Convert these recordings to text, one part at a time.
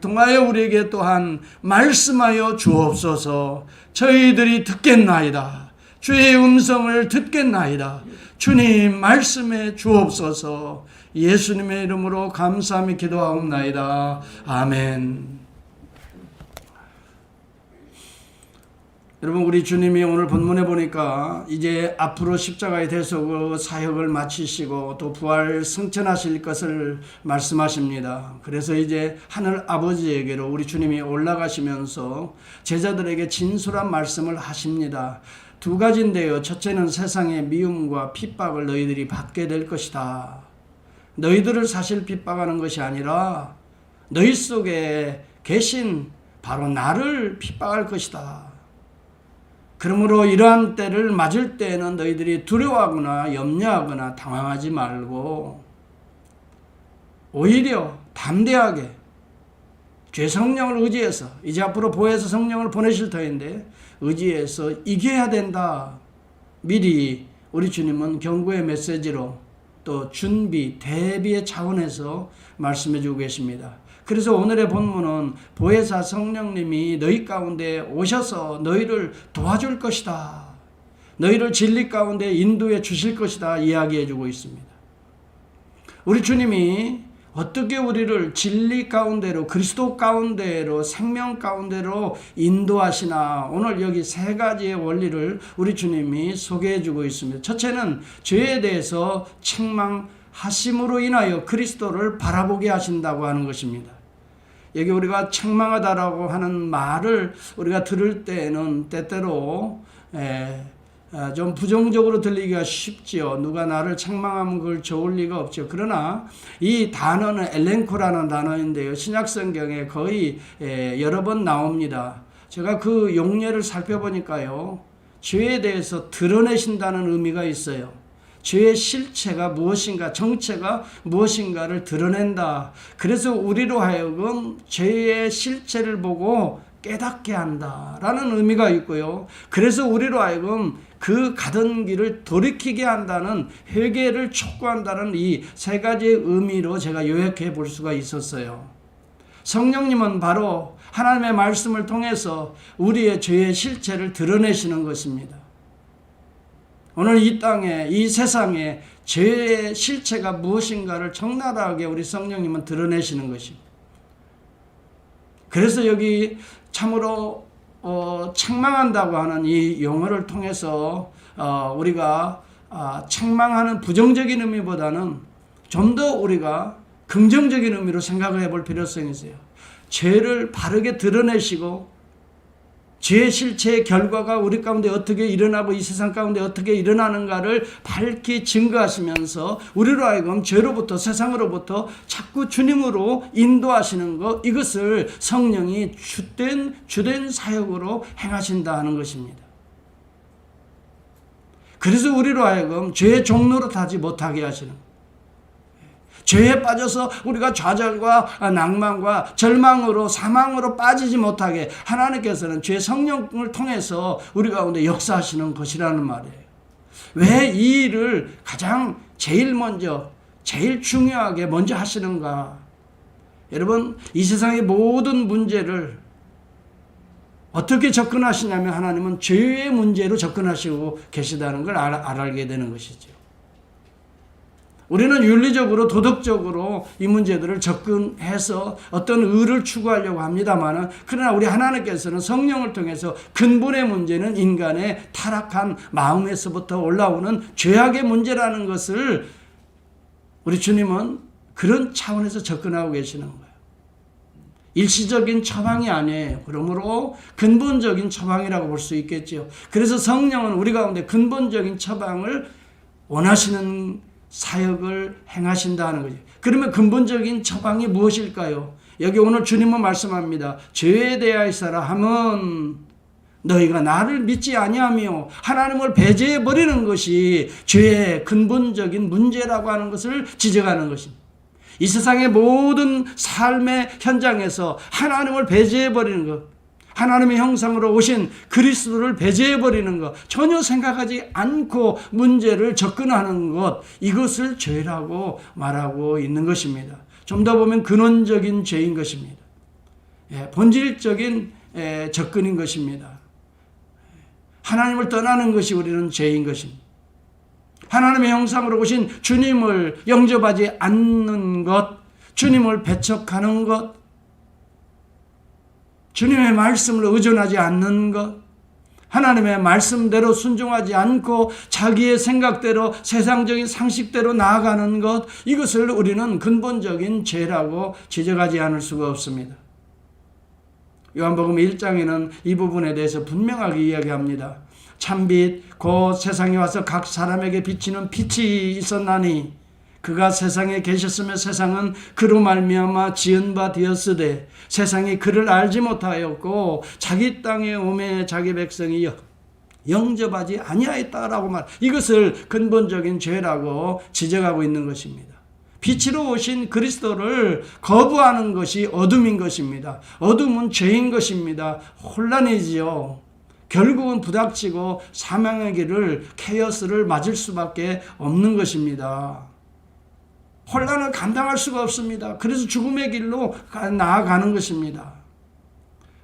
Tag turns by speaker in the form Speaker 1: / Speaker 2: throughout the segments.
Speaker 1: 통하여 우리에게 또한 말씀하여 주옵소서. 저희들이 듣겠나이다. 주의 음성을 듣겠나이다. 주님 말씀해 주옵소서. 예수님의 이름으로 감사하며 기도하옵나이다. 아멘. 여러분, 우리 주님이 오늘 본문에 보니까 이제 앞으로 십자가에 대해서 그 사역을 마치시고 또 부활 승천하실 것을 말씀하십니다. 그래서 이제 하늘 아버지에게로 우리 주님이 올라가시면서 제자들에게 진솔한 말씀을 하십니다. 두 가지인데요. 첫째는 세상의 미움과 핍박을 너희들이 받게 될 것이다. 너희들을 사실 핍박하는 것이 아니라 너희 속에 계신 바로 나를 핍박할 것이다. 그러므로 이러한 때를 맞을 때에는 너희들이 두려워하거나 염려하거나 당황하지 말고 오히려 담대하게 죄 성령을 의지해서, 이제 앞으로 보혜사 성령을 보내실 터인데 의지해서 이겨야 된다. 미리 우리 주님은 경고의 메시지로 또 준비, 대비의 차원에서 말씀해 주고 계십니다. 그래서 오늘의 본문은 보혜사 성령님이 너희 가운데 오셔서 너희를 도와줄 것이다. 너희를 진리 가운데 인도해 주실 것이다. 이야기해 주고 있습니다. 우리 주님이 어떻게 우리를 진리 가운데로, 그리스도 가운데로, 생명 가운데로 인도하시나, 오늘 여기 세 가지의 원리를 우리 주님이 소개해 주고 있습니다. 첫째는 죄에 대해서 책망하심으로 인하여 그리스도를 바라보게 하신다고 하는 것입니다. 여기 우리가 책망하다라고 하는 말을 우리가 들을 때는 때때로 좀 부정적으로 들리기가 쉽지요. 누가 나를 책망하면 그걸 좋을 리가 없죠. 그러나 이 단어는 엘렌코라는 단어인데요. 신약성경에 거의 여러 번 나옵니다. 제가 그 용례를 살펴보니까요, 죄에 대해서 드러내신다는 의미가 있어요. 죄의 실체가 무엇인가, 정체가 무엇인가를 드러낸다. 그래서 우리로 하여금 죄의 실체를 보고 깨닫게 한다라는 의미가 있고요. 그래서 우리로 하여금 그 가던 길을 돌이키게 한다는, 회개를 촉구한다는 이 세 가지의 의미로 제가 요약해 볼 수가 있었어요. 성령님은 바로 하나님의 말씀을 통해서 우리의 죄의 실체를 드러내시는 것입니다. 오늘 이 땅에, 이 세상에 죄의 실체가 무엇인가를 적나라하게 우리 성령님은 드러내시는 것입니다. 그래서 여기 참으로 책망한다고 하는 이 용어를 통해서 우리가 책망하는 부정적인 의미보다는 좀 더 우리가 긍정적인 의미로 생각을 해볼 필요성이 있어요. 죄를 바르게 드러내시고 죄의 실체의 결과가 우리 가운데 어떻게 일어나고 이 세상 가운데 어떻게 일어나는가를 밝히 증거하시면서 우리로 하여금 죄로부터, 세상으로부터 자꾸 주님으로 인도하시는 것, 이것을 성령이 주된 사역으로 행하신다 하는 것입니다. 그래서 우리로 하여금 죄의 종로로 타지 못하게 하시는 것. 죄에 빠져서 우리가 좌절과 낭만과 절망으로, 사망으로 빠지지 못하게 하나님께서는 죄 성령을 통해서 우리 가운데 역사하시는 것이라는 말이에요. 왜 이 일을 가장 제일 먼저, 제일 중요하게 먼저 하시는가? 여러분, 이 세상의 모든 문제를 어떻게 접근하시냐면 하나님은 죄의 문제로 접근하시고 계시다는 걸 알게 되는 것이죠. 우리는 윤리적으로, 도덕적으로 이 문제들을 접근해서 어떤 의를 추구하려고 합니다만, 그러나 우리 하나님께서는 성령을 통해서 근본의 문제는 인간의 타락한 마음에서부터 올라오는 죄악의 문제라는 것을 우리 주님은 그런 차원에서 접근하고 계시는 거예요. 일시적인 처방이 아니에요. 그러므로 근본적인 처방이라고 볼 수 있겠죠. 그래서 성령은 우리 가운데 근본적인 처방을 원하시는 사역을 행하신다는 거죠. 그러면 근본적인 처방이 무엇일까요? 여기 오늘 주님은 말씀합니다. 죄에 대하여서라 하면 너희가 나를 믿지 아니하며 하나님을 배제해 버리는 것이 죄의 근본적인 문제라고 하는 것을 지적하는 것입니다. 이 세상의 모든 삶의 현장에서 하나님을 배제해 버리는 것, 하나님의 형상으로 오신 그리스도를 배제해 버리는 것, 전혀 생각하지 않고 문제를 접근하는 것, 이것을 죄라고 말하고 있는 것입니다. 좀 더 보면 근원적인 죄인 것입니다. 본질적인 접근인 것입니다. 하나님을 떠나는 것이 우리는 죄인 것입니다. 하나님의 형상으로 오신 주님을 영접하지 않는 것, 주님을 배척하는 것, 주님의 말씀을 의존하지 않는 것, 하나님의 말씀대로 순종하지 않고 자기의 생각대로 세상적인 상식대로 나아가는 것, 이것을 우리는 근본적인 죄라고 지적하지 않을 수가 없습니다. 요한복음 1장에는 이 부분에 대해서 분명하게 이야기합니다. 참빛 곧 세상에 와서 각 사람에게 비치는 빛이 있었나니 그가 세상에 계셨으며 세상은 그로 말미암아 지은 바 되었으되 세상이 그를 알지 못하였고 자기 땅에 오매 자기 백성이 영접하지 아니하였다라고 말. 이것을 근본적인 죄라고 지적하고 있는 것입니다. 빛으로 오신 그리스도를 거부하는 것이 어둠인 것입니다. 어둠은 죄인 것입니다. 혼란이지요. 결국은 부닥치고 사망의 길을 케이오스를 맞을 수밖에 없는 것입니다. 혼란을 감당할 수가 없습니다. 그래서 죽음의 길로 나아가는 것입니다.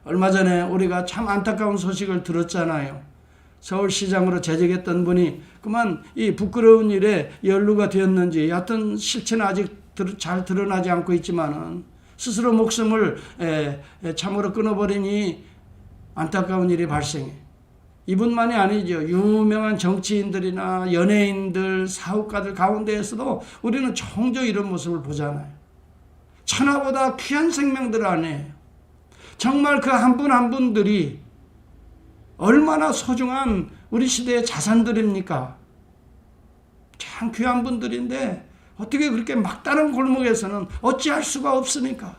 Speaker 1: 얼마 전에 우리가 참 안타까운 소식을 들었잖아요. 서울시장으로 재직했던 분이 그만 이 부끄러운 일에 연루가 되었는지 여하튼 실체는 아직 잘 드러나지 않고 있지만은 스스로 목숨을 참으로 끊어버리니 안타까운 일이 발생해. 이분만이 아니죠. 유명한 정치인들이나 연예인들, 사업가들 가운데에서도 우리는 종종 이런 모습을 보잖아요. 천하보다 귀한 생명들 안에 정말 그 한 분 한 분들이 얼마나 소중한 우리 시대의 자산들입니까? 참 귀한 분들인데 어떻게 그렇게 막다른 골목에서는 어찌할 수가 없습니까?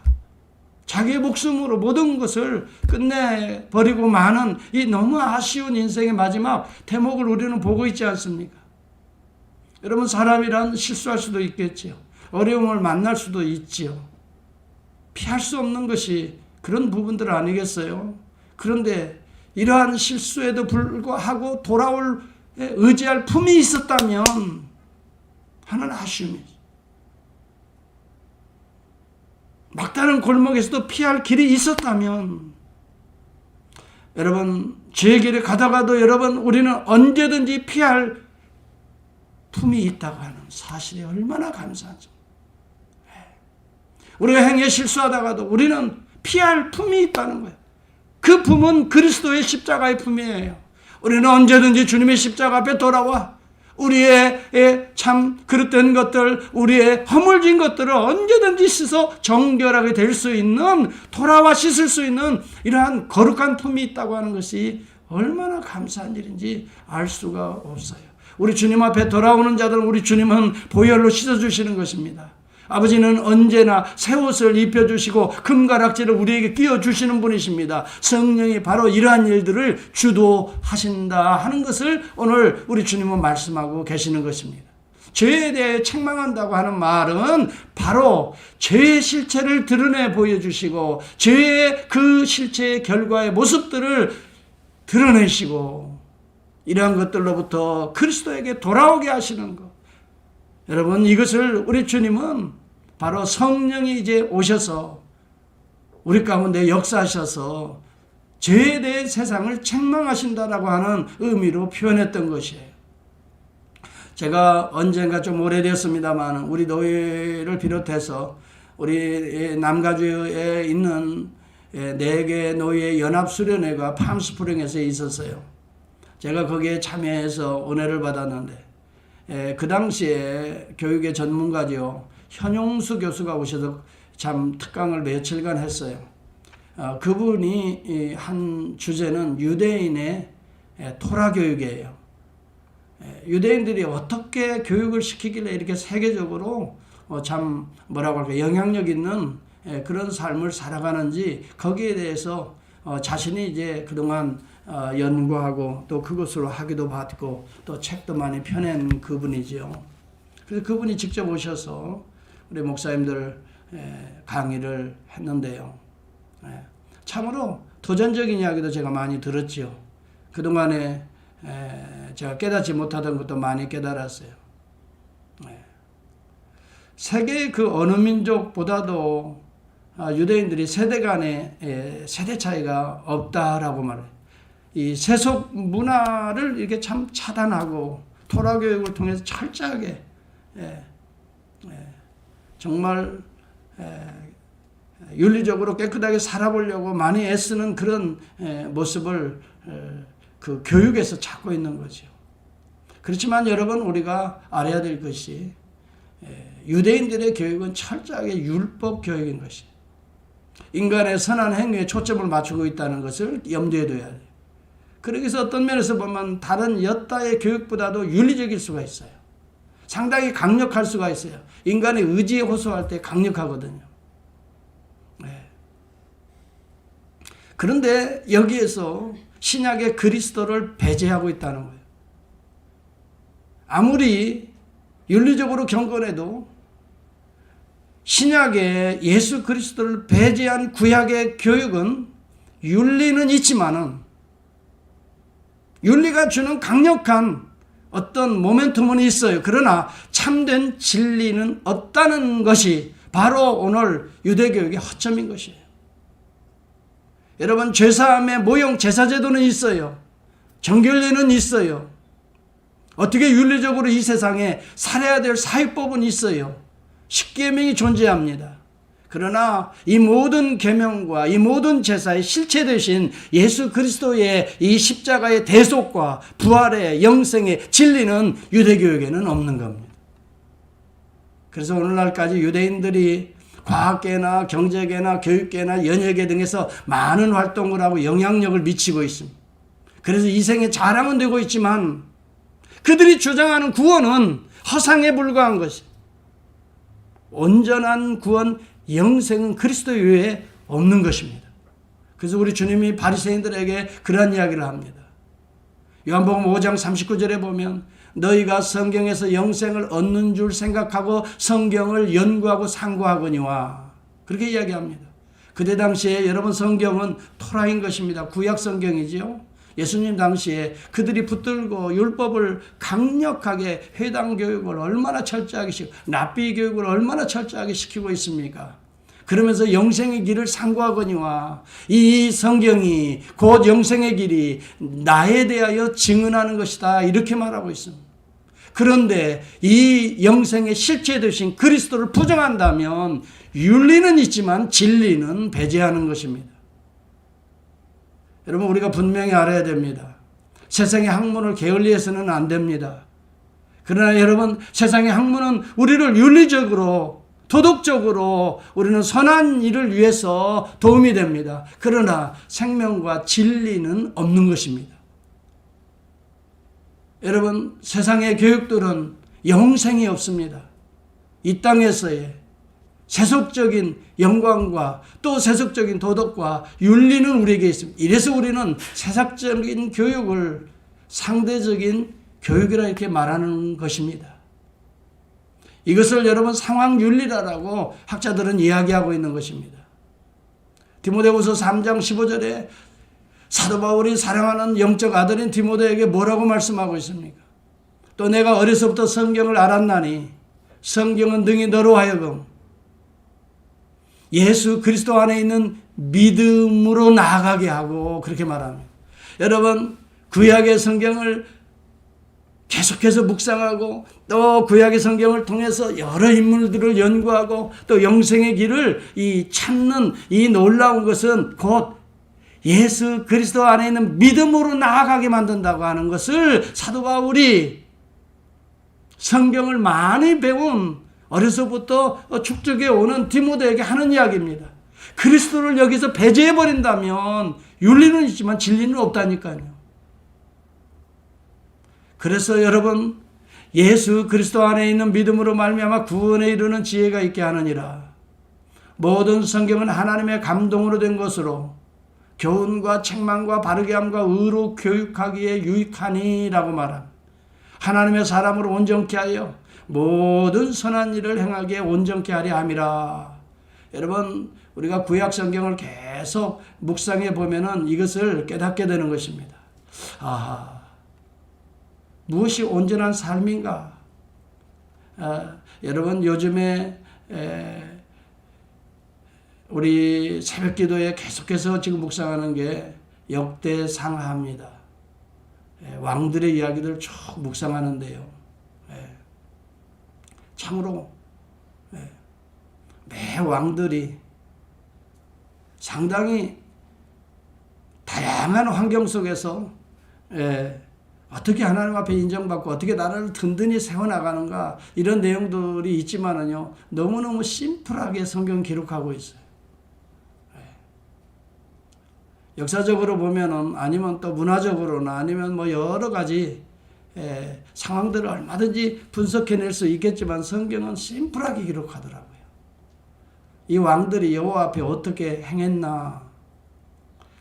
Speaker 1: 자기의 목숨으로 모든 것을 끝내버리고 마는 이 너무 아쉬운 인생의 마지막 대목을 우리는 보고 있지 않습니까? 여러분, 사람이란 실수할 수도 있겠지요. 어려움을 만날 수도 있지요. 피할 수 없는 것이 그런 부분들 아니겠어요? 그런데 이러한 실수에도 불구하고 돌아올 의지할 품이 있었다면 하는 아쉬움이죠. 막다른 골목에서도 피할 길이 있었다면, 여러분, 죄의 길에 가다가도 여러분 우리는 언제든지 피할 품이 있다고 하는 사실이 얼마나 감사하죠. 우리가 행위에 실수하다가도 우리는 피할 품이 있다는 거예요. 그 품은 그리스도의 십자가의 품이에요. 우리는 언제든지 주님의 십자가 앞에 돌아와 우리의 참 그릇된 것들, 우리의 허물진 것들을 언제든지 씻어 정결하게 될 수 있는, 돌아와 씻을 수 있는 이러한 거룩한 품이 있다고 하는 것이 얼마나 감사한 일인지 알 수가 없어요. 우리 주님 앞에 돌아오는 자들은 우리 주님은 보혈로 씻어주시는 것입니다. 아버지는 언제나 새 옷을 입혀주시고 금가락지를 우리에게 끼워주시는 분이십니다. 성령이 바로 이러한 일들을 주도하신다 하는 것을 오늘 우리 주님은 말씀하고 계시는 것입니다. 죄에 대해 책망한다고 하는 말은 바로 죄의 실체를 드러내 보여주시고 죄의 그 실체의 결과의 모습들을 드러내시고 이러한 것들로부터 그리스도에게 돌아오게 하시는 것. 여러분, 이것을 우리 주님은 바로 성령이 이제 오셔서 우리 가운데 역사하셔서 죄에 대해 세상을 책망하신다라고 하는 의미로 표현했던 것이에요. 제가 언젠가 좀 오래되었습니다만 우리 노예를 비롯해서 우리 남가주에 있는 4개 노예 연합수련회가 팜스프링에서 있었어요. 제가 거기에 참여해서 은혜를 받았는데 그 당시에 교육의 전문가죠. 현용수 교수가 오셔서 참 특강을 며칠간 했어요. 그분이 한 주제는 유대인의 토라 교육이에요. 유대인들이 어떻게 교육을 시키길래 이렇게 세계적으로 참 뭐라고 할까 영향력 있는 그런 삶을 살아가는지 거기에 대해서 자신이 이제 그동안 연구하고 또 그것으로 학위도 받고 또 책도 많이 펴낸 그분이지요. 그래서 그분이 직접 오셔서 우리 목사님들 강의를 했는데요. 참으로 도전적인 이야기도 제가 많이 들었죠. 그동안에 제가 깨닫지 못하던 것도 많이 깨달았어요. 세계의 그 어느 민족보다도 유대인들이 세대 간의 세대 차이가 없다라고 말해요. 이 세속 문화를 이렇게 참 차단하고 토라 교육을 통해서 철저하게 정말 윤리적으로 깨끗하게 살아보려고 많이 애쓰는 그런 모습을 그 교육에서 찾고 있는 거죠. 그렇지만 여러분, 우리가 알아야 될 것이 유대인들의 교육은 철저하게 율법 교육인 것이에요. 인간의 선한 행위에 초점을 맞추고 있다는 것을 염두에 둬야 돼요. 그래서 어떤 면에서 보면 다른 여타의 교육보다도 윤리적일 수가 있어요. 상당히 강력할 수가 있어요. 인간의 의지에 호소할 때 강력하거든요. 그런데 여기에서 신약의 그리스도를 배제하고 있다는 거예요. 아무리 윤리적으로 경건해도 신약의 예수 그리스도를 배제한 구약의 교육은 윤리는 있지만은 윤리가 주는 강력한 어떤 모멘텀은 있어요. 그러나 참된 진리는 없다는 것이 바로 오늘 유대교육의 허점인 것이에요. 여러분, 죄사함의 모형 제사제도는 있어요. 정결례는 있어요. 어떻게 윤리적으로 이 세상에 살아야 될 사회법은 있어요. 십계명이 존재합니다. 그러나 이 모든 계명과 이 모든 제사의 실체 되신 예수 그리스도의 이 십자가의 대속과 부활의 영생의 진리는 유대교육에는 없는 겁니다. 그래서 오늘날까지 유대인들이 과학계나 경제계나 교육계나 연예계 등에서 많은 활동을 하고 영향력을 미치고 있습니다. 그래서 이 생에 자랑은 되고 있지만 그들이 주장하는 구원은 허상에 불과한 것이, 온전한 구원, 영생은 그리스도 외에 없는 것입니다. 그래서 우리 주님이 바리새인들에게 그런 이야기를 합니다. 요한복음 5장 39절에 보면 너희가 성경에서 영생을 얻는 줄 생각하고 성경을 연구하고 상고하거니와, 그렇게 이야기합니다. 그때 당시에 여러분, 성경은 토라인 것입니다. 구약 성경이지요. 예수님 당시에 그들이 붙들고 율법을 강력하게, 회당 교육을 얼마나 철저하게 시키고 랍비 교육을 얼마나 철저하게 시키고 있습니까? 그러면서 영생의 길을 상고하거니와, 이 성경이 곧 영생의 길이 나에 대하여 증언하는 것이다, 이렇게 말하고 있습니다. 그런데 이 영생의 실체 되신 그리스도를 부정한다면 윤리는 있지만 진리는 배제하는 것입니다. 여러분, 우리가 분명히 알아야 됩니다. 세상의 학문을 게을리해서는 안 됩니다. 그러나 여러분, 세상의 학문은 우리를 윤리적으로, 도덕적으로 우리는 선한 일을 위해서 도움이 됩니다. 그러나 생명과 진리는 없는 것입니다. 여러분, 세상의 교육들은 영생이 없습니다. 이 땅에서의 세속적인 영광과 또 세속적인 도덕과 윤리는 우리에게 있습니다. 이래서 우리는 세상적인 교육을 상대적인 교육이라 이렇게 말하는 것입니다. 이것을 여러분 상황윤리라고 학자들은 이야기하고 있는 것입니다. 디모데후서 3장 15절에 사도 바울이 사랑하는 영적 아들인 디모데에게 뭐라고 말씀하고 있습니까? 또 내가 어려서부터 성경을 알았나니 성경은 능히 너로 하여금 예수 그리스도 안에 있는 믿음으로 나아가게 하고, 그렇게 말합니다. 여러분, 구약의 성경을 계속해서 묵상하고 또 구약의 성경을 통해서 여러 인물들을 연구하고 또 영생의 길을 찾는 이 놀라운 것은 곧 예수 그리스도 안에 있는 믿음으로 나아가게 만든다고 하는 것을 사도 바울이 성경을 많이 배운 어려서부터 축적해 오는 디모데에게 하는 이야기입니다. 그리스도를 여기서 배제해버린다면 윤리는 있지만 진리는 없다니까요. 그래서 여러분, 예수 그리스도 안에 있는 믿음으로 말미암아 구원에 이르는 지혜가 있게 하느니라. 모든 성경은 하나님의 감동으로 된 것으로 교훈과 책망과 바르게 함과 의로 교육하기에 유익하니라고 말합니다. 하나님의 사람으로 온전케 하여 모든 선한 일을 행하기에 온전케 하려 함이라. 여러분, 우리가 구약 성경을 계속 묵상해 보면은 이것을 깨닫게 되는 것입니다. 무엇이 온전한 삶인가? 여러분, 요즘에 우리 새벽 기도에 계속해서 지금 묵상하는 게 역대상하입니다. 왕들의 이야기들 쭉 묵상하는데요. 참으로 매 왕들이 상당히 다양한 환경 속에서 어떻게 하나님 앞에 인정받고 어떻게 나라를 든든히 세워나가는가 이런 내용들이 있지만은요, 너무너무 심플하게 성경 기록하고 있어요. 역사적으로 보면은 아니면 또 문화적으로나 아니면 뭐 여러 가지 상황들을 얼마든지 분석해낼 수 있겠지만 성경은 심플하게 기록하더라고요. 이 왕들이 여호와 앞에 어떻게 행했나,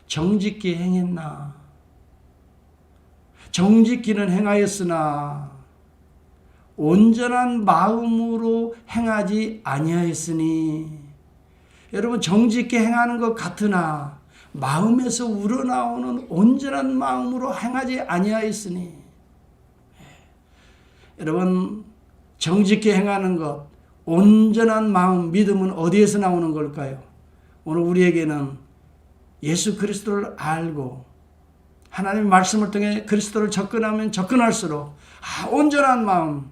Speaker 1: 정직히 행했나, 정직히는 행하였으나 온전한 마음으로 행하지 아니하였으니. 여러분, 정직히 행하는 것 같으나 마음에서 우러나오는 온전한 마음으로 행하지 아니하였으니. 여러분, 정직히 행하는 것, 온전한 마음, 믿음은 어디에서 나오는 걸까요? 오늘 우리에게는 예수 그리스도를 알고 하나님의 말씀을 통해 그리스도를 접근하면 접근할수록 온전한 마음,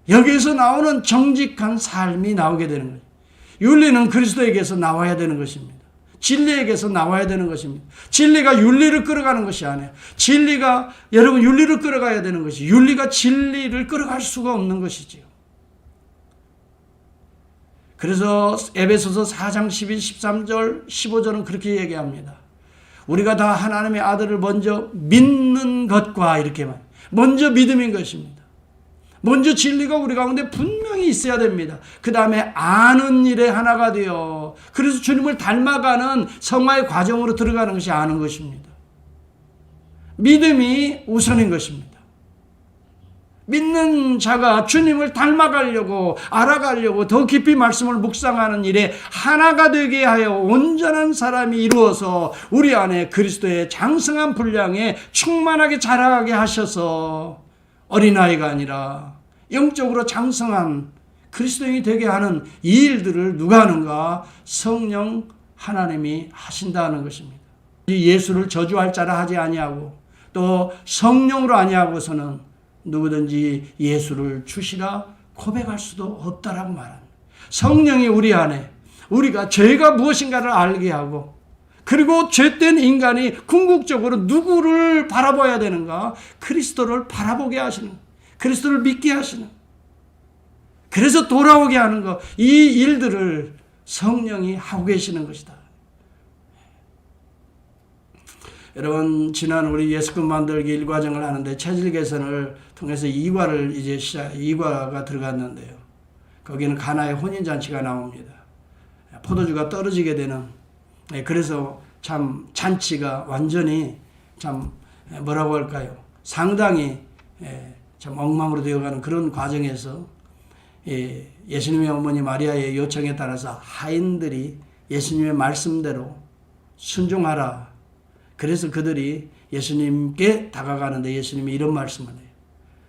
Speaker 1: 여기에서 나오는 정직한 삶이 나오게 되는 거예요. 윤리는 그리스도에게서 나와야 되는 것입니다. 진리에게서 나와야 되는 것입니다. 진리가 윤리를 끌어가는 것이 아니에요. 진리가 여러분 윤리를 끌어가야 되는 것이, 윤리가 진리를 끌어갈 수가 없는 것이지요. 그래서 에베소서 4장 12, 13절, 15절은 그렇게 얘기합니다. 우리가 다 하나님의 아들을 먼저 믿는 것과 이렇게 말, 먼저 믿음인 것입니다. 먼저 진리가 우리 가운데 분명히 있어야 됩니다. 그 다음에 아는 일에 하나가 되어, 그래서 주님을 닮아가는 성화의 과정으로 들어가는 것이 아는 것입니다. 믿음이 우선인 것입니다. 믿는 자가 주님을 닮아가려고, 알아가려고 더 깊이 말씀을 묵상하는 일에 하나가 되게 하여 온전한 사람이 이루어서 우리 안에 그리스도의 장성한 분량에 충만하게 자라게 하셔서 어린아이가 아니라 영적으로 장성한 그리스도인이 되게 하는 이 일들을 누가 하는가? 성령 하나님이 하신다는 것입니다. 예수를 저주할 자라 하지 아니하고 또 성령으로 아니하고서는 누구든지 예수를 주시라 고백할 수도 없다라고 말합니다. 성령이 우리 안에, 우리가 죄가 무엇인가를 알게 하고, 그리고 죄된 인간이 궁극적으로 누구를 바라봐야 되는가? 그리스도를 바라보게 하시는, 그리스도를 믿게 하시는, 그래서 돌아오게 하는 것, 이 일들을 성령이 하고 계시는 것이다. 여러분, 지난 우리 예수금 만들기 1과정을 하는데 체질 개선을 통해서 2과를 이제 2과가 들어갔는데요. 거기는 가나의 혼인잔치가 나옵니다. 포도주가 떨어지게 되는, 그래서 참 잔치가 완전히 참 뭐라고 할까요? 상당히 참 엉망으로 되어가는 그런 과정에서 예수님의 어머니 마리아의 요청에 따라서 하인들이 예수님의 말씀대로 순종하라. 그래서 그들이 예수님께 다가가는데 예수님이 이런 말씀을 해요.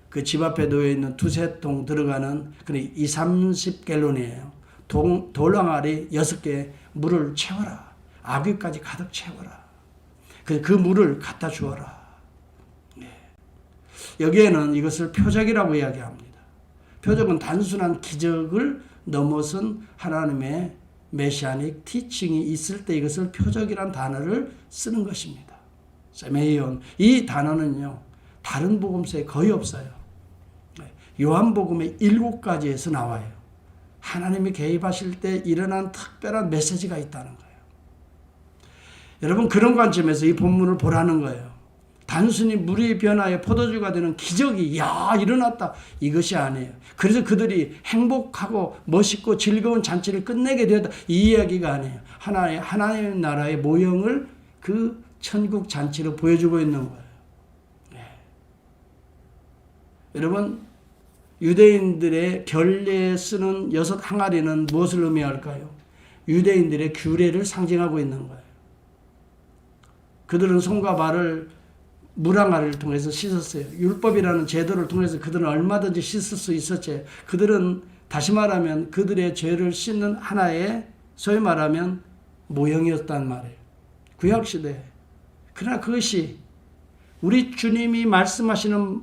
Speaker 1: 그 집 앞에 놓여있는 두세 통 들어가는 20-30갤론이에요. 돌랑아리 6개 물을 채워라. 아귀까지 가득 채워라. 그 물을 갖다 주어라. 여기에는 이것을 표적이라고 이야기합니다. 표적은 단순한 기적을 넘어선 하나님의 메시아닉 티칭이 있을 때 이것을 표적이란 단어를 쓰는 것입니다. 세메이온, 이 단어는요 다른 복음서에 거의 없어요. 요한복음의 7가지에서 나와요. 하나님이 개입하실 때 일어난 특별한 메시지가 있다는 거예요. 여러분, 그런 관점에서 이 본문을 보라는 거예요. 단순히 물이 변하여 포도주가 되는 기적이 일어났다, 이것이 아니에요. 그래서 그들이 행복하고 멋있고 즐거운 잔치를 끝내게 되었다, 이 이야기가 아니에요. 하나님의 나라의 모형을 그 천국 잔치로 보여주고 있는 거예요. 여러분, 유대인들의 결례에 쓰는 6 항아리는 무엇을 의미할까요? 유대인들의 규례를 상징하고 있는 거예요. 그들은 손과 발을 물항아리를 통해서 씻었어요. 율법이라는 제도를 통해서 그들은 얼마든지 씻을 수 있었지. 그들은 다시 말하면 그들의 죄를 씻는 하나의 소위 말하면 모형이었단 말이에요. 구약시대에. 그러나 그것이 우리 주님이 말씀하시는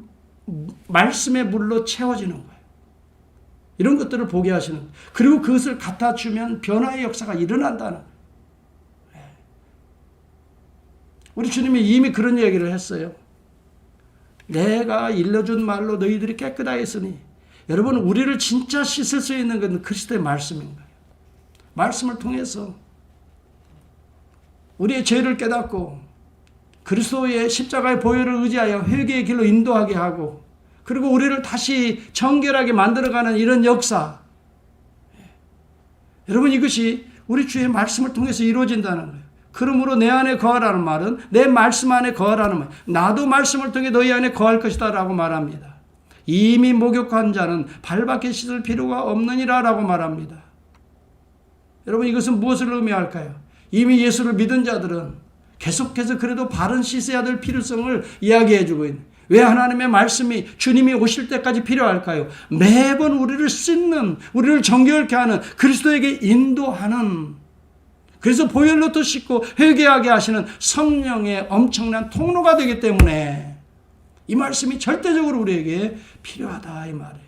Speaker 1: 말씀의 물로 채워지는 거예요. 이런 것들을 보게 하시는 거예요. 그리고 그것을 갖다 주면 변화의 역사가 일어난다는 거예요. 우리 주님이 이미 그런 얘기를 했어요. 내가 일러준 말로 너희들이 깨끗하게 했으니, 여러분, 우리를 진짜 씻을 수 있는 것은 그리스도의 말씀인 거예요. 말씀을 통해서 우리의 죄를 깨닫고 그리스도의 십자가의 보혈을 의지하여 회개의 길로 인도하게 하고, 그리고 우리를 다시 정결하게 만들어가는 이런 역사. 여러분, 이것이 우리 주의 말씀을 통해서 이루어진다는 거예요. 그러므로 내 안에 거하라는 말은 내 말씀 안에 거하라는 말. 나도 말씀을 통해 너희 안에 거할 것이다 라고 말합니다. 이미 목욕한 자는 발밖에 씻을 필요가 없느니라 라고 말합니다. 여러분, 이것은 무엇을 의미할까요? 이미 예수를 믿은 자들은 계속해서 그래도 발은 씻어야 될 필요성을 이야기해주고 있는. 왜 하나님의 말씀이 주님이 오실 때까지 필요할까요? 매번 우리를 씻는, 우리를 정결케 하는, 그리스도에게 인도하는, 그래서 보혈로 또 씻고 회개하게 하시는 성령의 엄청난 통로가 되기 때문에 이 말씀이 절대적으로 우리에게 필요하다 이 말이에요.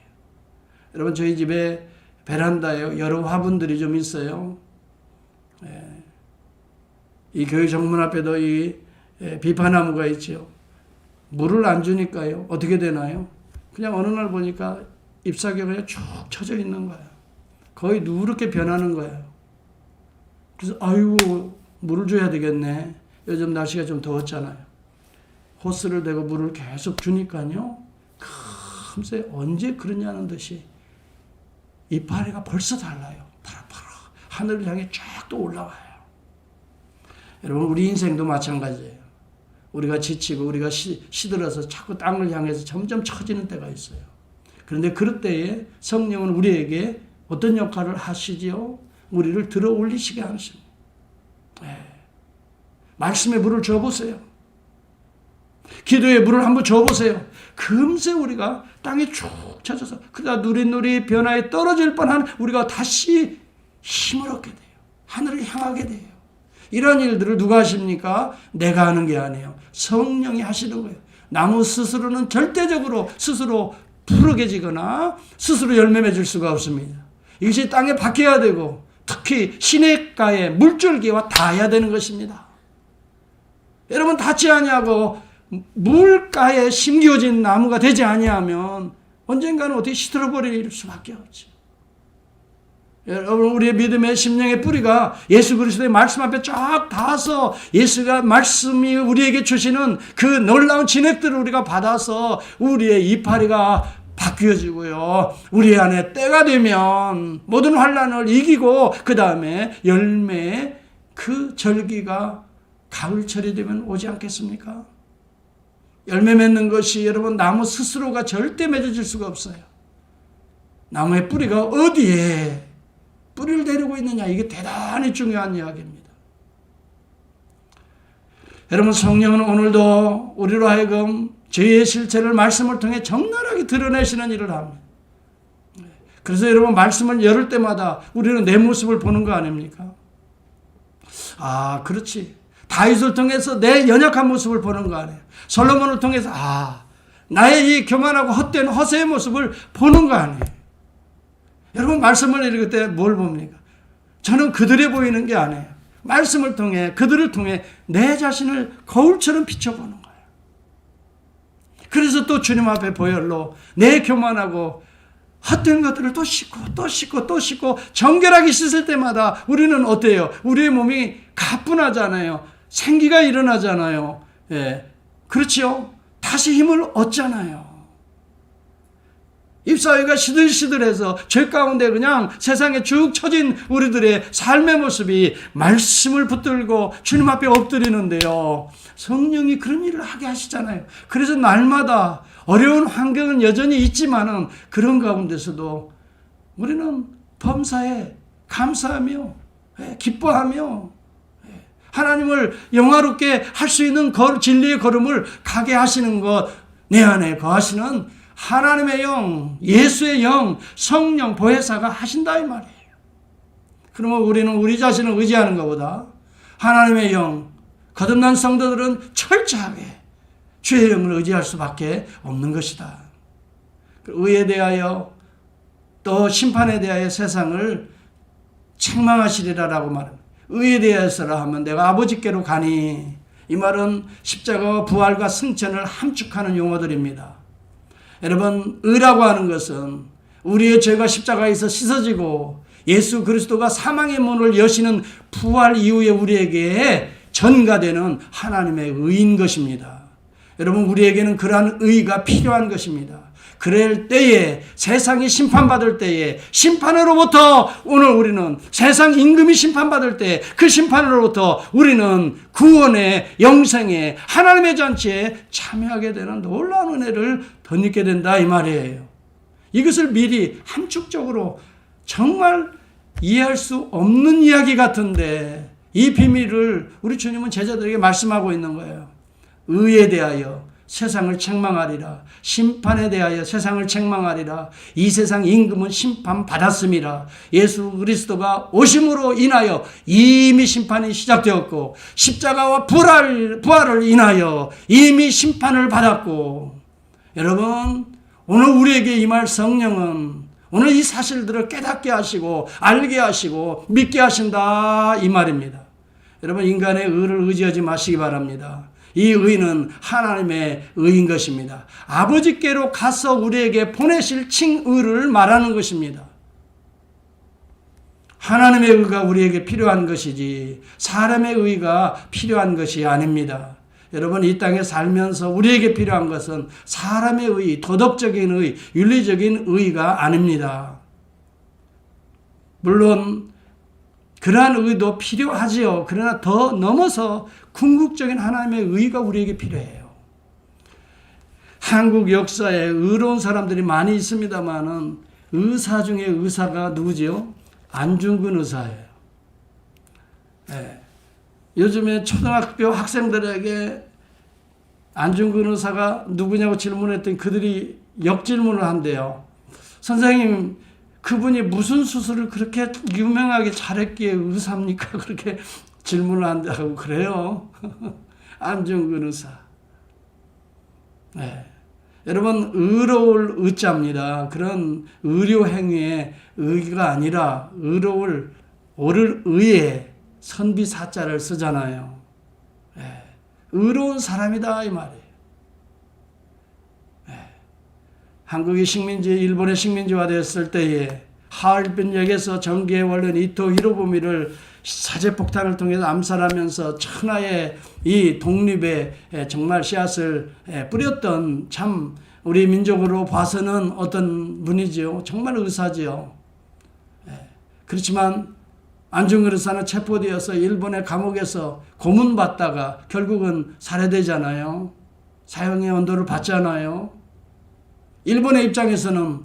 Speaker 1: 여러분, 저희 집에 베란다에 여러 화분들이 좀 있어요. 이 교회 정문 앞에도 이 비파나무가 있죠. 물을 안 주니까요. 어떻게 되나요? 그냥 어느 날 보니까 잎사귀가 쭉 쳐져 있는 거예요. 거의 누렇게 변하는 거예요. 그래서 아이고, 물을 줘야 되겠네. 요즘 날씨가 좀 더웠잖아요. 호스를 대고 물을 계속 주니까요. 금세 언제 그러냐는 듯이 이파리가 벌써 달라요. 파라파라. 하늘을 향해 쫙 또 올라와요. 여러분, 우리 인생도 마찬가지예요. 우리가 지치고 우리가 시들어서 자꾸 땅을 향해서 점점 처지는 때가 있어요. 그런데 그럴 때에 성령은 우리에게 어떤 역할을 하시지요? 우리를 들어 올리시게 하십니다. 말씀의 물을 줘보세요. 기도의 물을 한번 줘보세요. 금세 우리가 땅에 쭉 쳐져서 그러다 누릿누릿 변화에 떨어질 뻔한 우리가 다시 힘을 얻게 돼요. 하늘을 향하게 돼요. 이런 일들을 누가 하십니까? 내가 하는 게 아니에요. 성령이 하시는 거예요. 나무 스스로는 절대적으로 스스로 푸르게지거나 스스로 열매 맺을 수가 없습니다. 이것이 땅에 박혀야 되고, 특히 시냇가에 물줄기와 닿아야 되는 것입니다. 여러분, 닿지 아니하고 물가에 심겨진 나무가 되지 아니하면 언젠가는 어떻게 시들어버릴 수밖에 없죠. 여러분, 우리의 믿음의 심령의 뿌리가 예수 그리스도의 말씀 앞에 쫙 닿아서 예수가 말씀이 우리에게 주시는 그 놀라운 진액들을 우리가 받아서 우리의 이파리가 바뀌어지고요. 우리 안에 때가 되면 모든 환난을 이기고 그 다음에 열매의 그 절기가 가을철이 되면 오지 않겠습니까? 열매 맺는 것이 여러분 나무 스스로가 절대 맺어질 수가 없어요. 나무의 뿌리가 어디에 뿌리를 데리고 있느냐, 이게 대단히 중요한 이야기입니다. 여러분, 성령은 오늘도 우리로 하여금 죄의 실체를 말씀을 통해 적나라하게 드러내시는 일을 합니다. 그래서 여러분, 말씀을 열을 때마다 우리는 내 모습을 보는 거 아닙니까? 아, 그렇지. 다윗을 통해서 내 연약한 모습을 보는 거 아니에요. 솔로몬을 통해서 나의 이 교만하고 헛된 허세의 모습을 보는 거 아니에요. 여러분, 말씀을 읽을 때 뭘 봅니까? 저는 그들이 보이는 게 아니에요. 말씀을 통해, 그들을 통해 내 자신을 거울처럼 비춰보는 거예요. 그래서 또 주님 앞에 보혈로 내 교만하고 헛된 것들을 또 씻고 또 씻고 또 씻고 정결하게 씻을 때마다 우리는 어때요? 우리의 몸이 가뿐하잖아요. 생기가 일어나잖아요. 그렇죠? 다시 힘을 얻잖아요. 잎사귀가 시들시들해서 죄 가운데 그냥 세상에 쭉 처진 우리들의 삶의 모습이 말씀을 붙들고 주님 앞에 엎드리는데요. 성령이 그런 일을 하게 하시잖아요. 그래서 날마다 어려운 환경은 여전히 있지만은 그런 가운데서도 우리는 범사에 감사하며 기뻐하며 하나님을 영화롭게 할 수 있는 진리의 걸음을 가게 하시는 것, 내 안에 거하시는 하나님의 영, 예수의 영, 성령, 보혜사가 하신다 이 말이에요. 그러면 우리는 우리 자신을 의지하는 것보다 하나님의 영, 거듭난 성도들은 철저하게 주의 영을 의지할 수밖에 없는 것이다. 의에 대하여 또 심판에 대하여 세상을 책망하시리라라고 말합니다. 의에 대해서라 하면 내가 아버지께로 가니, 이 말은 십자가와 부활과 승천을 함축하는 용어들입니다. 여러분, 의라고 하는 것은 우리의 죄가 십자가에서 씻어지고 예수 그리스도가 사망의 문을 여시는 부활 이후에 우리에게 전가되는 하나님의 의인 것입니다. 여러분, 우리에게는 그러한 의가 필요한 것입니다. 그럴 때에, 세상이 심판받을 때에, 심판으로부터 오늘 우리는 세상 임금이 심판받을 때 그 심판으로부터 우리는 구원의 영생의 하나님의 잔치에 참여하게 되는 놀라운 은혜를 덧입게 된다 이 말이에요. 이것을 미리 함축적으로 정말 이해할 수 없는 이야기 같은데 이 비밀을 우리 주님은 제자들에게 말씀하고 있는 거예요. 의에 대하여 세상을 책망하리라. 심판에 대하여 세상을 책망하리라. 이 세상 임금은 심판받았음이라. 예수 그리스도가 오심으로 인하여 이미 심판이 시작되었고 십자가와 부활을 인하여 이미 심판을 받았고, 여러분, 오늘 우리에게 임할 성령은 오늘 이 사실들을 깨닫게 하시고 알게 하시고 믿게 하신다 이 말입니다. 여러분, 인간의 의를 의지하지 마시기 바랍니다. 이 의는 하나님의 의인 것입니다. 아버지께로 가서 우리에게 보내실 칭의를 말하는 것입니다. 하나님의 의가 우리에게 필요한 것이지 사람의 의가 필요한 것이 아닙니다. 여러분, 이 땅에 살면서 우리에게 필요한 것은 사람의 의, 도덕적인 의, 윤리적인 의가 아닙니다. 물론 그러한 의도 필요하지요. 그러나 더 넘어서 궁극적인 하나님의 의가 우리에게 필요해요. 한국 역사에 의로운 사람들이 많이 있습니다만은 의사 중에 의사가 누구지요? 안중근 의사예요. 네. 요즘에 초등학교 학생들에게 안중근 의사가 누구냐고 질문했더니 그들이 역질문을 한대요. 선생님, 그분이 무슨 수술을 그렇게 유명하게 잘했기에 의사입니까? 그렇게 질문을 한다고 그래요. 안중근 의사. 네. 여러분, 의로울 의자입니다. 그런 의료 행위의 의가 아니라 의로울 옳을 의에 선비사자를 쓰잖아요. 네. 의로운 사람이다 이 말이에요. 네. 한국이 식민지, 일본의 식민지화 됐을 때에 하얼빈역에서 정계의 원년 이토 히로부미를 사제폭탄을 통해서 암살하면서 천하의 이 독립에 정말 씨앗을 뿌렸던, 참 우리 민족으로 봐서는 어떤 분이지요? 정말 의사지요. 그렇지만 안중근 의사는 체포되어서 일본의 감옥에서 고문받다가 결국은 살해되잖아요. 사형의 언도를 받잖아요. 일본의 입장에서는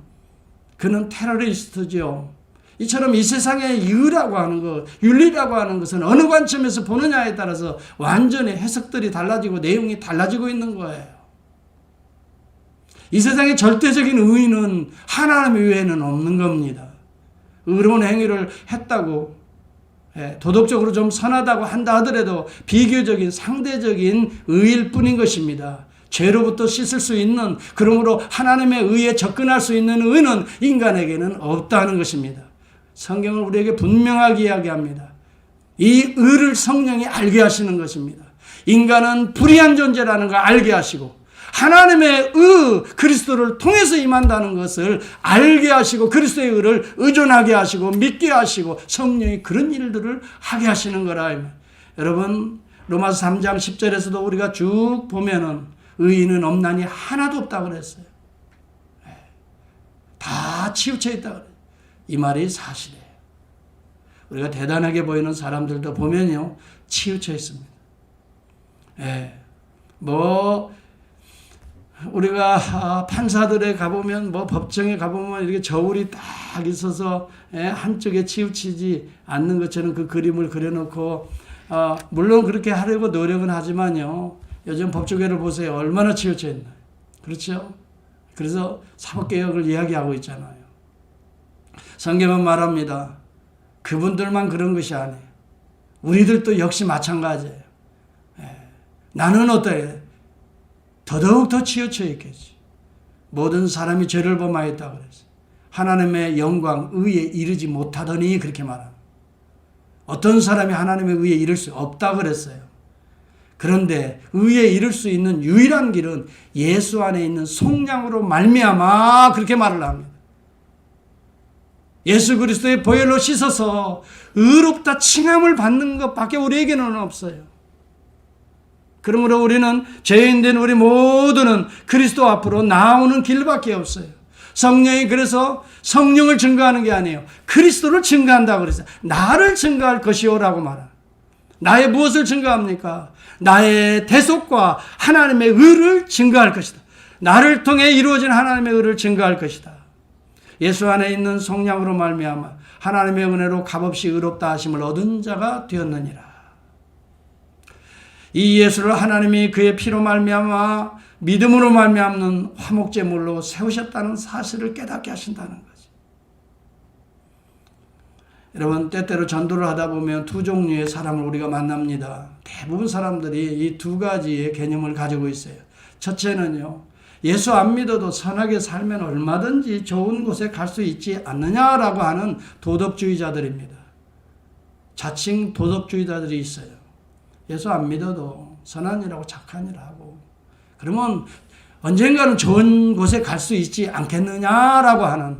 Speaker 1: 그는 테러리스트죠. 이처럼 이 세상의 의라고 하는 것, 윤리라고 하는 것은 어느 관점에서 보느냐에 따라서 완전히 해석들이 달라지고 내용이 달라지고 있는 거예요. 이 세상의 절대적인 의는 하나님 외에는 없는 겁니다. 의로운 행위를 했다고, 도덕적으로 좀 선하다고 한다 하더라도 비교적인 상대적인 의일 뿐인 것입니다. 죄로부터 씻을 수 있는, 그러므로 하나님의 의에 접근할 수 있는 의는 인간에게는 없다는 것입니다. 성경을 우리에게 분명하게 이야기합니다. 이 의를 성령이 알게 하시는 것입니다. 인간은 불의한 존재라는 걸 알게 하시고 하나님의 의, 그리스도를 통해서 임한다는 것을 알게 하시고 그리스도의 의를 의존하게 하시고 믿게 하시고 성령이 그런 일들을 하게 하시는 거라. 여러분, 로마서 3장 10절에서도 우리가 쭉 보면은 의인은 없나니 하나도 없다고 그랬어요. 다 치우쳐 있다고 그래요. 이 말이 사실이에요. 우리가 대단하게 보이는 사람들도 보면요, 치우쳐 있습니다. 우리가 판사들에 가보면, 법정에 가보면 이렇게 저울이 딱 있어서 한쪽에 치우치지 않는 것처럼 그 그림을 그려놓고, 물론 그렇게 하려고 노력은 하지만요, 요즘 법조계를 보세요. 얼마나 치우쳐 있나요? 그렇죠? 그래서 사법개혁을 이야기하고 있잖아요. 성경은 말합니다. 그분들만 그런 것이 아니에요. 우리들도 역시 마찬가지예요. 나는 어때? 더더욱 더 치우쳐 있겠지. 모든 사람이 죄를 범하였다 그랬어요. 하나님의 영광, 의에 이르지 못하더니 그렇게 말합니다. 어떤 사람이 하나님의 의에 이를 수 없다 그랬어요. 그런데 의에 이를 수 있는 유일한 길은 예수 안에 있는 속량으로 말미암아 그렇게 말을 합니다. 예수 그리스도의 보혈로 씻어서 의롭다 칭함을 받는 것밖에 우리에게는 없어요. 그러므로 우리는 죄인된 우리 모두는 그리스도 앞으로 나오는 길밖에 없어요. 성령이 그래서 성령을 증거하는 게 아니에요. 그리스도를 증거한다고 그랬어요. 나를 증거할 것이요라고 말합니다. 나의 무엇을 증거합니까? 나의 대속과 하나님의 의를 증거할 것이다. 나를 통해 이루어진 하나님의 의를 증거할 것이다. 예수 안에 있는 속량으로 말미암아 하나님의 은혜로 값없이 의롭다 하심을 얻은 자가 되었느니라. 이 예수를 하나님이 그의 피로 말미암아 믿음으로 말미암는 화목제물로 세우셨다는 사실을 깨닫게 하신다는 거지. 여러분, 때때로 전도를 하다 보면 두 종류의 사람을 우리가 만납니다. 대부분 사람들이 이 두 가지의 개념을 가지고 있어요. 첫째는요, 예수 안 믿어도 선하게 살면 얼마든지 좋은 곳에 갈 수 있지 않느냐라고 하는 도덕주의자들입니다. 자칭 도덕주의자들이 있어요. 예수 안 믿어도 선한 일하고 착한 일하고 그러면 언젠가는 좋은 곳에 갈 수 있지 않겠느냐라고 하는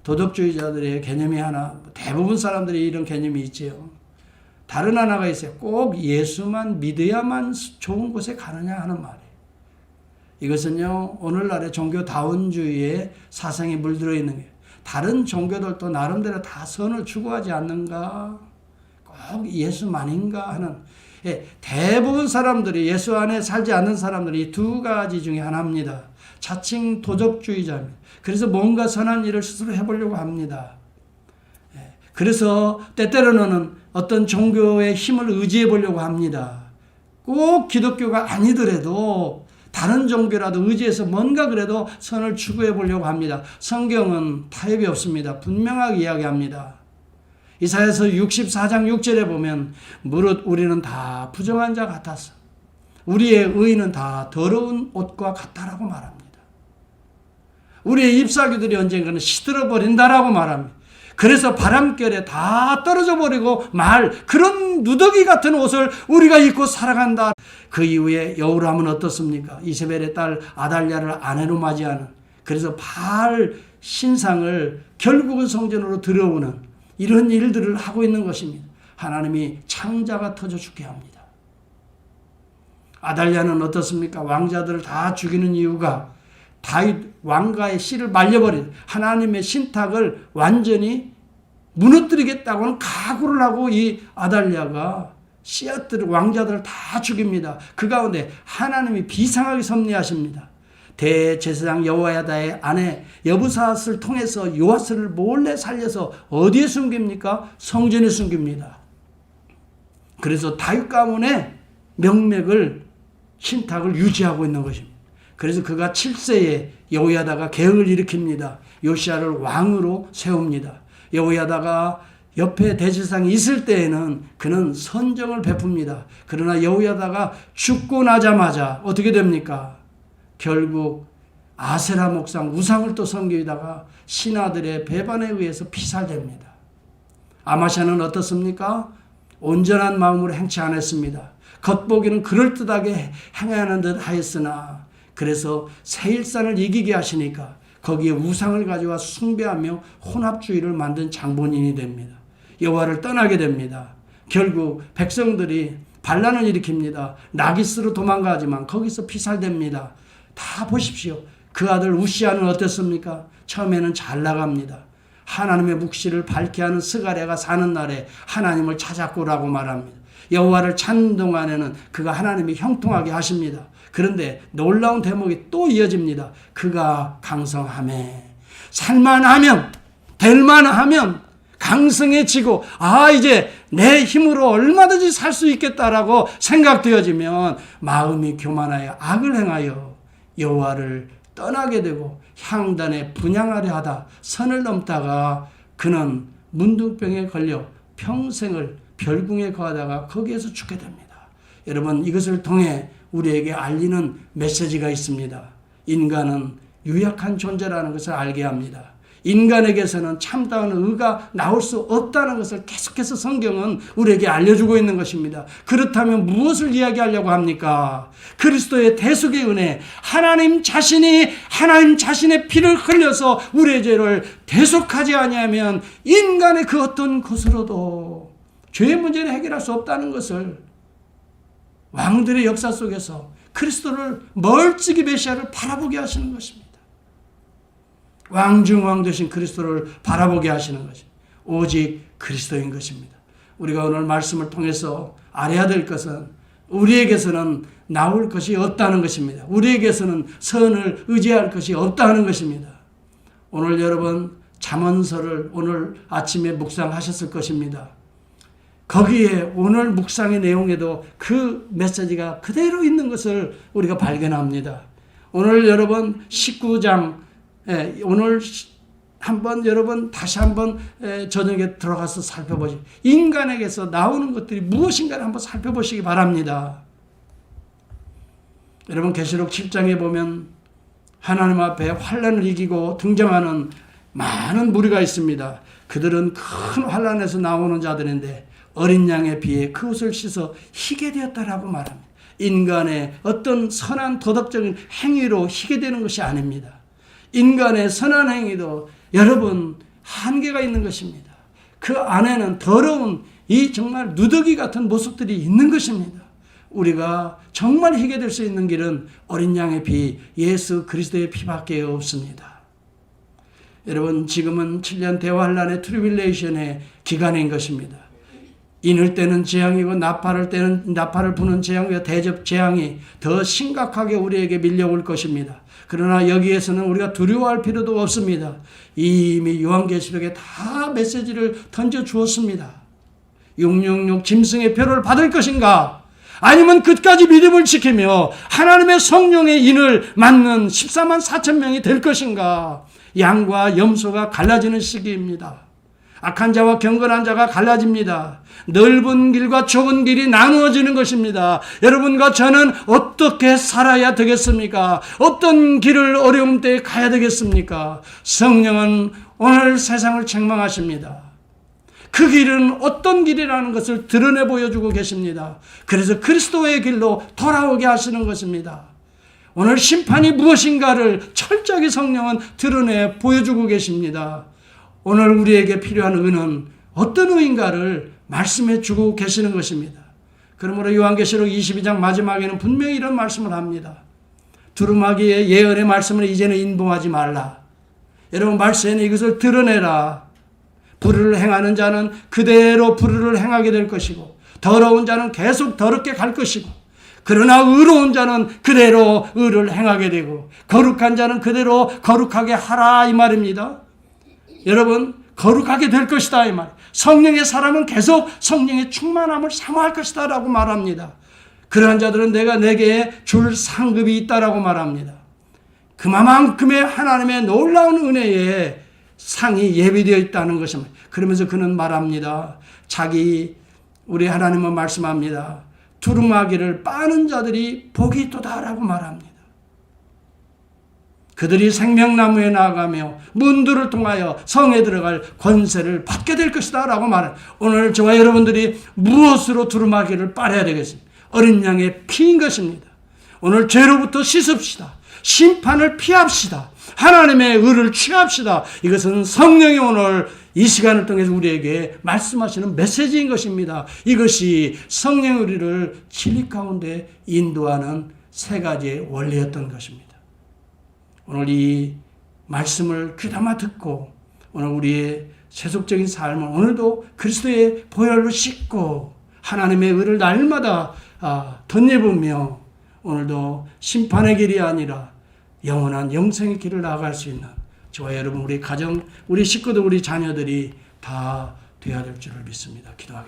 Speaker 1: 도덕주의자들의 개념이 하나, 대부분 사람들이 이런 개념이 있지요. 다른 하나가 있어요. 꼭 예수만 믿어야만 좋은 곳에 가느냐 하는 말이에요. 이것은요, 오늘날의 종교다원주의의 사상이 물들어 있는 거예요. 다른 종교들도 나름대로 다 선을 추구하지 않는가? 꼭 예수만인가 하는, 대부분 사람들이 예수 안에 살지 않는 사람들이 두 가지 중에 하나입니다. 자칭 도덕주의자입니다. 그래서 뭔가 선한 일을 스스로 해보려고 합니다. 그래서 때때로는 어떤 종교의 힘을 의지해 보려고 합니다. 꼭 기독교가 아니더라도 다른 종교라도 의지해서 뭔가 그래도 선을 추구해 보려고 합니다. 성경은 타협이 없습니다. 분명하게 이야기합니다. 이사야서 64장 6절에 보면 무릇 우리는 다 부정한 자 같았어. 우리의 의는 다 더러운 옷과 같다라고 말합니다. 우리의 잎사귀들이 언젠가는 시들어 버린다라고 말합니다. 그래서 바람결에 다 떨어져 버리고 그런 누더기 같은 옷을 우리가 입고 살아간다. 그 이후에 여호람은 어떻습니까? 이세벨의 딸 아달랴를 아내로 맞이하는, 그래서 바알 신상을 결국은 성전으로 들여오는 이런 일들을 하고 있는 것입니다. 하나님이 창자가 터져 죽게 합니다. 아달랴는 어떻습니까? 왕자들을 다 죽이는 이유가 다윗 왕가의 씨를 말려버린, 하나님의 신탁을 완전히 무너뜨리겠다고는 각오를 하고 이 아달랴가 씨앗들, 왕자들을 다 죽입니다. 그 가운데 하나님이 비상하게 섭리하십니다. 대제사장 여호야다의 아내 여부삿을 통해서 요아스를 몰래 살려서 어디에 숨깁니까? 성전에 숨깁니다. 그래서 다윗 가문의 명맥을, 신탁을 유지하고 있는 것입니다. 그래서 그가 7세에 여호야다가 개혁을 일으킵니다. 요시야를 왕으로 세웁니다. 여호야다가 옆에 대제사장이 있을 때에는 그는 선정을 베풉니다. 그러나 여호야다가 죽고 나자마자 어떻게 됩니까? 결국 아세라 목상 우상을 또 섬기다가 신하들의 배반에 의해서 피살됩니다. 아마샤는 어떻습니까? 온전한 마음으로 행치 않았습니다. 겉보기는 그럴듯하게 행하는 듯 하였으나 그래서 세일산을 이기게 하시니까 거기에 우상을 가져와 숭배하며 혼합주의를 만든 장본인이 됩니다. 여호와를 떠나게 됩니다. 결국 백성들이 반란을 일으킵니다. 나기스로 도망가지만 거기서 피살됩니다. 다 보십시오. 그 아들 우시아는 어땠습니까? 처음에는 잘 나갑니다. 하나님의 묵시를 밝게 하는 스가랴가 사는 날에 하나님을 찾았고라고 말합니다. 여호와를 찾는 동안에는 그가 하나님이 형통하게 하십니다. 그런데 놀라운 대목이 또 이어집니다. 그가 강성하매, 살만하면, 될만하면 강성해지고, 이제 내 힘으로 얼마든지 살 수 있겠다라고 생각되어지면 마음이 교만하여 악을 행하여 여호와를 떠나게 되고 향단에 분향하려 하다 선을 넘다가 그는 문둥병에 걸려 평생을 별궁에 거하다가 거기에서 죽게 됩니다. 여러분, 이것을 통해 우리에게 알리는 메시지가 있습니다. 인간은 유약한 존재라는 것을 알게 합니다. 인간에게서는 참다운 의가 나올 수 없다는 것을 계속해서 성경은 우리에게 알려주고 있는 것입니다. 그렇다면 무엇을 이야기하려고 합니까? 그리스도의 대속의 은혜, 하나님 자신의 피를 흘려서 우리의 죄를 대속하지 아니하면 인간의 그 어떤 것으로도 죄의 문제를 해결할 수 없다는 것을 왕들의 역사 속에서 그리스도를 멀찍이 메시아를 바라보게 하시는 것입니다. 왕중왕 되신 그리스도를 바라보게 하시는 것이 오직 그리스도인 것입니다. 우리가 오늘 말씀을 통해서 알아야 될 것은 우리에게서는 나올 것이 없다는 것입니다. 우리에게서는 선을 의지할 것이 없다는 것입니다. 오늘 여러분 잠언서를 오늘 아침에 묵상하셨을 것입니다. 거기에 오늘 묵상의 내용에도 그 메시지가 그대로 있는 것을 우리가 발견합니다. 오늘 여러분 19장 오늘 한번 여러분 다시 한번 저녁에 들어가서 살펴보시. 인간에게서 나오는 것들이 무엇인가를 한번 살펴보시기 바랍니다. 여러분 계시록 7장에 보면 하나님 앞에 환난을 이기고 등장하는 많은 무리가 있습니다. 그들은 큰 환난에서 나오는 자들인데 어린 양에 비해 그 옷을 씻어 희게 되었다라고 말합니다. 인간의 어떤 선한 도덕적인 행위로 희게 되는 것이 아닙니다. 인간의 선한 행위도 여러분 한계가 있는 것입니다. 그 안에는 더러운 이 정말 누더기 같은 모습들이 있는 것입니다. 우리가 정말 희게 될 수 있는 길은 어린 양의 피, 예수 그리스도의 피밖에 없습니다. 여러분 지금은 7년 대환란의 트리빌레이션의 기간인 것입니다. 인을 때는 재앙이고 나팔을 부는 재앙이고 대접 재앙이 더 심각하게 우리에게 밀려올 것입니다. 그러나 여기에서는 우리가 두려워할 필요도 없습니다. 이미 요한계시록에 다 메시지를 던져주었습니다. 666 짐승의 표를 받을 것인가? 아니면 끝까지 믿음을 지키며 하나님의 성령의 인을 맡는 14만 4천 명이 될 것인가? 양과 염소가 갈라지는 시기입니다. 악한 자와 경건한 자가 갈라집니다. 넓은 길과 좁은 길이 나누어지는 것입니다. 여러분과 저는 어떻게 살아야 되겠습니까? 어떤 길을 어려움 때에 가야 되겠습니까? 성령은 오늘 세상을 책망하십니다. 그 길은 어떤 길이라는 것을 드러내 보여주고 계십니다. 그래서 그리스도의 길로 돌아오게 하시는 것입니다. 오늘 심판이 무엇인가를 철저하게 성령은 드러내 보여주고 계십니다. 오늘 우리에게 필요한 의는 어떤 의인가를 말씀해 주고 계시는 것입니다. 그러므로 요한계시록 22장 마지막에는 분명히 이런 말씀을 합니다. 두루마기의 예언의 말씀을 이제는 인봉하지 말라. 여러분 말세에는 이것을 드러내라. 불의를 행하는 자는 그대로 불의를 행하게 될 것이고 더러운 자는 계속 더럽게 갈 것이고 그러나 의로운 자는 그대로 의를 행하게 되고 거룩한 자는 그대로 거룩하게 하라 이 말입니다. 여러분 거룩하게 될 것이다 이 말. 성령의 사람은 계속 성령의 충만함을 사모할 것이다 라고 말합니다. 그러한 자들은 내게 줄 상급이 있다라고 말합니다. 그만큼의 하나님의 놀라운 은혜에 상이 예비되어 있다는 것입니다. 그러면서 그는 말합니다. 우리 하나님은 말씀합니다. 두루마기를 빠는 자들이 복이 있도다라고 말합니다. 그들이 생명나무에 나아가며 문들을 통하여 성에 들어갈 권세를 받게 될 것이다 라고 말해요. 오늘 저와 여러분들이 무엇으로 두루마기를 빨아야 되겠습니까? 어린 양의 피인 것입니다. 오늘 죄로부터 씻읍시다. 심판을 피합시다. 하나님의 의를 취합시다. 이것은 성령이 오늘 이 시간을 통해서 우리에게 말씀하시는 메시지인 것입니다. 이것이 성령의 우리를 진리 가운데 인도하는 세 가지의 원리였던 것입니다. 오늘 이 말씀을 귀담아 듣고 오늘 우리의 세속적인 삶을 오늘도 그리스도의 보혈로 씻고 하나님의 의를 날마다 덧입으며 오늘도 심판의 길이 아니라 영원한 영생의 길을 나아갈 수 있는 저와 여러분, 우리 가정, 우리 식구들, 우리 자녀들이 다 되어야 될 줄을 믿습니다. 기도하겠습니다.